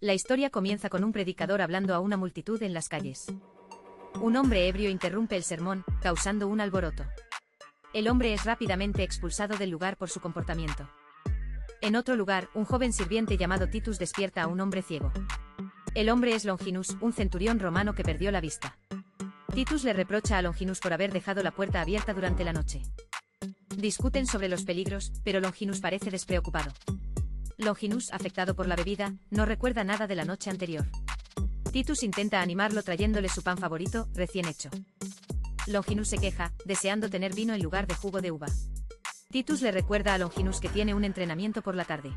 La historia comienza con un predicador hablando a una multitud en las calles. Un hombre ebrio interrumpe el sermón, causando un alboroto. El hombre es rápidamente expulsado del lugar por su comportamiento. En otro lugar, un joven sirviente llamado Titus despierta a un hombre ciego. El hombre es Longinus, un centurión romano que perdió la vista. Titus le reprocha a Longinus por haber dejado la puerta abierta durante la noche. Discuten sobre los peligros, pero Longinus parece despreocupado. Longinus, afectado por la bebida, no recuerda nada de la noche anterior. Titus intenta animarlo trayéndole su pan favorito, recién hecho. Longinus se queja, deseando tener vino en lugar de jugo de uva. Titus le recuerda a Longinus que tiene un entrenamiento por la tarde.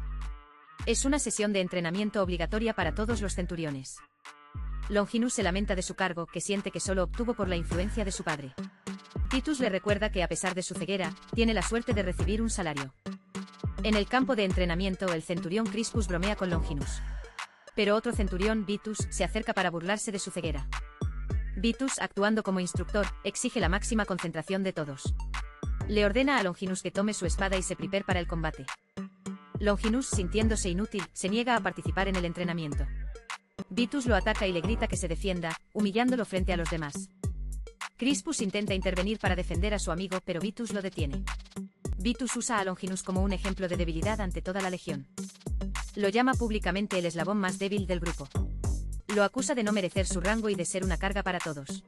Es una sesión de entrenamiento obligatoria para todos los centuriones. Longinus se lamenta de su cargo, que siente que solo obtuvo por la influencia de su padre. Titus le recuerda que a pesar de su ceguera, tiene la suerte de recibir un salario. En el campo de entrenamiento, el centurión Crispus bromea con Longinus. Pero otro centurión, Vitus, se acerca para burlarse de su ceguera. Vitus, actuando como instructor, exige la máxima concentración de todos. Le ordena a Longinus que tome su espada y se prepare para el combate. Longinus, sintiéndose inútil, se niega a participar en el entrenamiento. Vitus lo ataca y le grita que se defienda, humillándolo frente a los demás. Crispus intenta intervenir para defender a su amigo, pero Vitus lo detiene. Vitus usa a Longinus como un ejemplo de debilidad ante toda la legión. Lo llama públicamente el eslabón más débil del grupo. Lo acusa de no merecer su rango y de ser una carga para todos.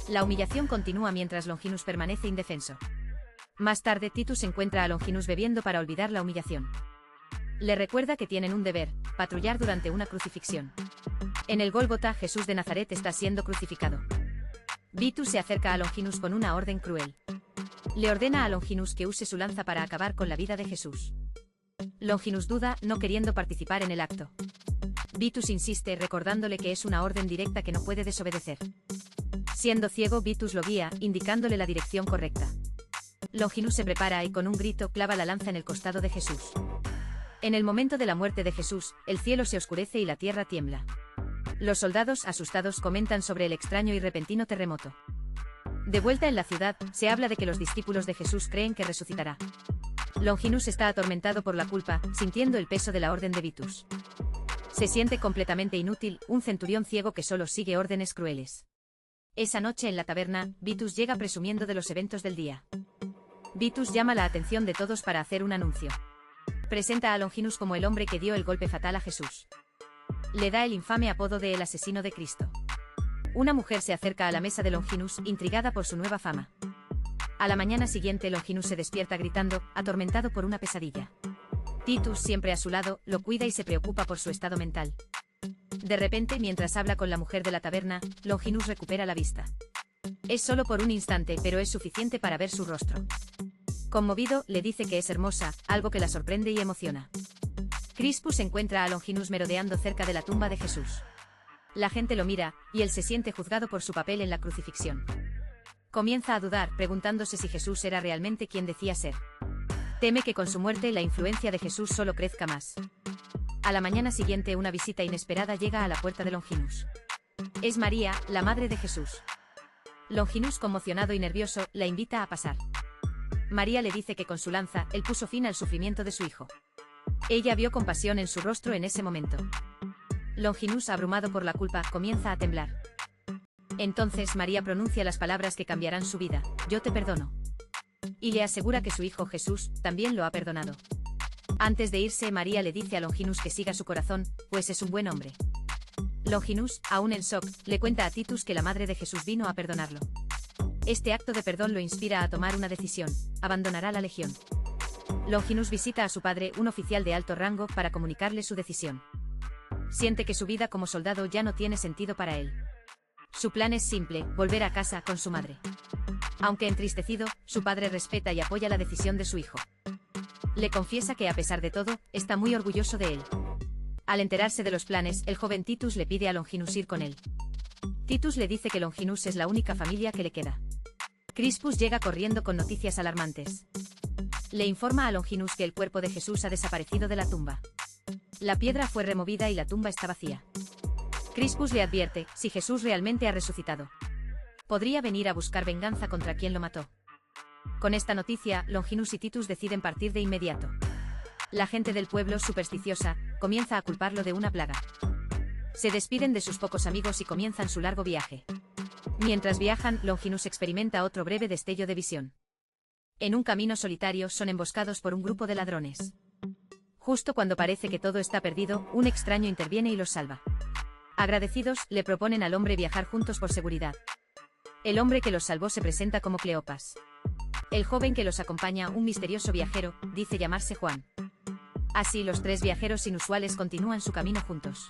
La humillación continúa mientras Longinus permanece indefenso. Más tarde, Titus encuentra a Longinus bebiendo para olvidar la humillación. Le recuerda que tienen un deber: patrullar durante una crucifixión. En el Gólgota, Jesús de Nazaret está siendo crucificado. Vitus se acerca a Longinus con una orden cruel. Le ordena a Longinus que use su lanza para acabar con la vida de Jesús. Longinus duda, no queriendo participar en el acto. Vitus insiste, recordándole que es una orden directa que no puede desobedecer. Siendo ciego, Vitus lo guía, indicándole la dirección correcta. Longinus se prepara y con un grito clava la lanza en el costado de Jesús. En el momento de la muerte de Jesús, el cielo se oscurece y la tierra tiembla. Los soldados, asustados, comentan sobre el extraño y repentino terremoto. De vuelta en la ciudad, se habla de que los discípulos de Jesús creen que resucitará. Longinus está atormentado por la culpa, sintiendo el peso de la orden de Vitus. Se siente completamente inútil, un centurión ciego que solo sigue órdenes crueles. Esa noche en la taberna, Vitus llega presumiendo de los eventos del día. Vitus llama la atención de todos para hacer un anuncio. Presenta a Longinus como el hombre que dio el golpe fatal a Jesús. Le da el infame apodo de el asesino de Cristo. Una mujer se acerca a la mesa de Longinus, intrigada por su nueva fama. A la mañana siguiente, Longinus se despierta gritando, atormentado por una pesadilla. Titus, siempre a su lado, lo cuida y se preocupa por su estado mental. De repente, mientras habla con la mujer de la taberna, Longinus recupera la vista. Es solo por un instante, pero es suficiente para ver su rostro. Conmovido, le dice que es hermosa, algo que la sorprende y emociona. Crispus encuentra a Longinus merodeando cerca de la tumba de Jesús. La gente lo mira, y él se siente juzgado por su papel en la crucifixión. Comienza a dudar, preguntándose si Jesús era realmente quien decía ser. Teme que con su muerte la influencia de Jesús solo crezca más. A la mañana siguiente, una visita inesperada llega a la puerta de Longinus. Es María, la madre de Jesús. Longinus, conmocionado y nervioso, la invita a pasar. María le dice que con su lanza, él puso fin al sufrimiento de su hijo. Ella vio compasión en su rostro en ese momento. Longinus, abrumado por la culpa, comienza a temblar. Entonces María pronuncia las palabras que cambiarán su vida: yo te perdono. Y le asegura que su hijo Jesús también lo ha perdonado. Antes de irse, María le dice a Longinus que siga su corazón, pues es un buen hombre. Longinus, aún en shock, le cuenta a Titus que la madre de Jesús vino a perdonarlo. Este acto de perdón lo inspira a tomar una decisión: abandonará la legión. Longinus visita a su padre, un oficial de alto rango, para comunicarle su decisión. Siente que su vida como soldado ya no tiene sentido para él. Su plan es simple: volver a casa con su madre. Aunque entristecido, su padre respeta y apoya la decisión de su hijo. Le confiesa que a pesar de todo, está muy orgulloso de él. Al enterarse de los planes, el joven Titus le pide a Longinus ir con él. Titus le dice que Longinus es la única familia que le queda. Crispus llega corriendo con noticias alarmantes. Le informa a Longinus que el cuerpo de Jesús ha desaparecido de la tumba. La piedra fue removida y la tumba está vacía. Crispus le advierte: si Jesús realmente ha resucitado, podría venir a buscar venganza contra quien lo mató. Con esta noticia, Longinus y Titus deciden partir de inmediato. La gente del pueblo, supersticiosa, comienza a culparlo de una plaga. Se despiden de sus pocos amigos y comienzan su largo viaje. Mientras viajan, Longinus experimenta otro breve destello de visión. En un camino solitario son emboscados por un grupo de ladrones. Justo cuando parece que todo está perdido, un extraño interviene y los salva. Agradecidos, le proponen al hombre viajar juntos por seguridad. El hombre que los salvó se presenta como Cleopas. El joven que los acompaña, un misterioso viajero, dice llamarse Juan. Así los tres viajeros inusuales continúan su camino juntos.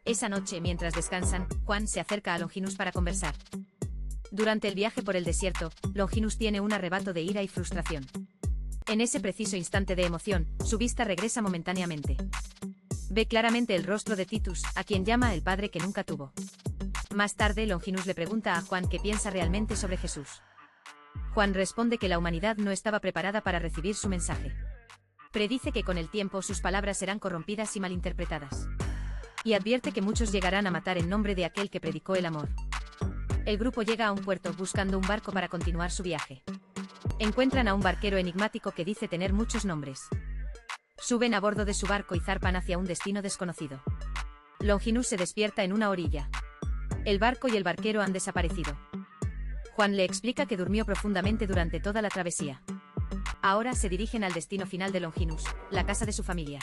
Esa noche, mientras descansan, Juan se acerca a Longinus para conversar. Durante el viaje por el desierto, Longinus tiene un arrebato de ira y frustración. En ese preciso instante de emoción, su vista regresa momentáneamente. Ve claramente el rostro de Titus, a quien llama el padre que nunca tuvo. Más tarde, Longinus le pregunta a Juan qué piensa realmente sobre Jesús. Juan responde que la humanidad no estaba preparada para recibir su mensaje. Predice que con el tiempo sus palabras serán corrompidas y malinterpretadas. Y advierte que muchos llegarán a matar en nombre de aquel que predicó el amor. El grupo llega a un puerto buscando un barco para continuar su viaje. Encuentran a un barquero enigmático que dice tener muchos nombres. Suben a bordo de su barco y zarpan hacia un destino desconocido. Longinus se despierta en una orilla. El barco y el barquero han desaparecido. Juan le explica que durmió profundamente durante toda la travesía. Ahora se dirigen al destino final de Longinus, la casa de su familia.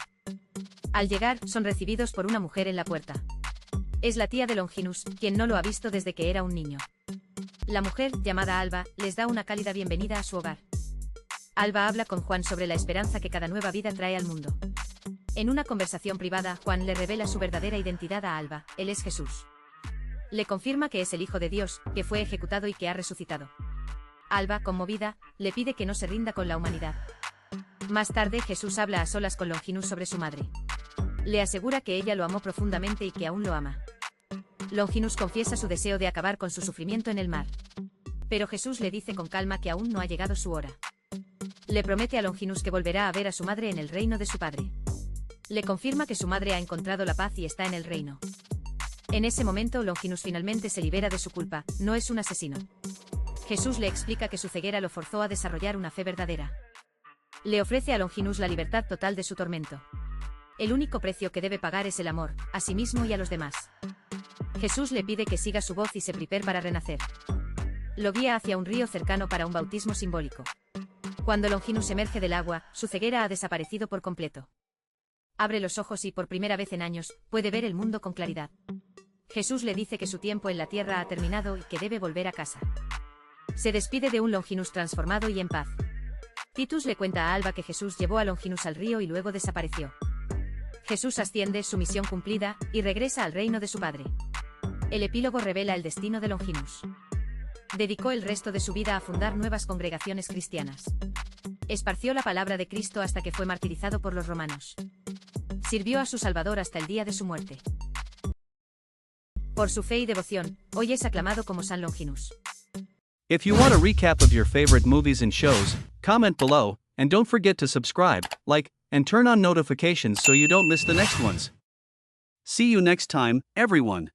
Al llegar, son recibidos por una mujer en la puerta. Es la tía de Longinus, quien no lo ha visto desde que era un niño. La mujer, llamada Alba, les da una cálida bienvenida a su hogar. Alba habla con Juan sobre la esperanza que cada nueva vida trae al mundo. En una conversación privada, Juan le revela su verdadera identidad a Alba: él es Jesús. Le confirma que es el Hijo de Dios, que fue ejecutado y que ha resucitado. Alba, conmovida, le pide que no se rinda con la humanidad. Más tarde, Jesús habla a solas con Longinus sobre su madre. Le asegura que ella lo amó profundamente y que aún lo ama. Longinus confiesa su deseo de acabar con su sufrimiento en el mar. Pero Jesús le dice con calma que aún no ha llegado su hora. Le promete a Longinus que volverá a ver a su madre en el reino de su padre. Le confirma que su madre ha encontrado la paz y está en el reino. En ese momento, Longinus finalmente se libera de su culpa, no es un asesino. Jesús le explica que su ceguera lo forzó a desarrollar una fe verdadera. Le ofrece a Longinus la libertad total de su tormento. El único precio que debe pagar es el amor, a sí mismo y a los demás. Jesús le pide que siga su voz y se prepare para renacer. Lo guía hacia un río cercano para un bautismo simbólico. Cuando Longinus emerge del agua, su ceguera ha desaparecido por completo. Abre los ojos y, por primera vez en años, puede ver el mundo con claridad. Jesús le dice que su tiempo en la tierra ha terminado y que debe volver a casa. Se despide de un Longinus transformado y en paz. Titus le cuenta a Alba que Jesús llevó a Longinus al río y luego desapareció. Jesús asciende, su misión cumplida, y regresa al reino de su padre. El epílogo revela el destino de Longinus. Dedicó el resto de su vida a fundar nuevas congregaciones cristianas. Esparció la palabra de Cristo hasta que fue martirizado por los romanos. Sirvió a su Salvador hasta el día de su muerte. Por su fe y devoción, hoy es aclamado como San Longinus. If you want a recap of your favorite movies and shows, comment below, and don't forget to subscribe, like, and turn on notifications so you don't miss the next ones. See you next time, everyone.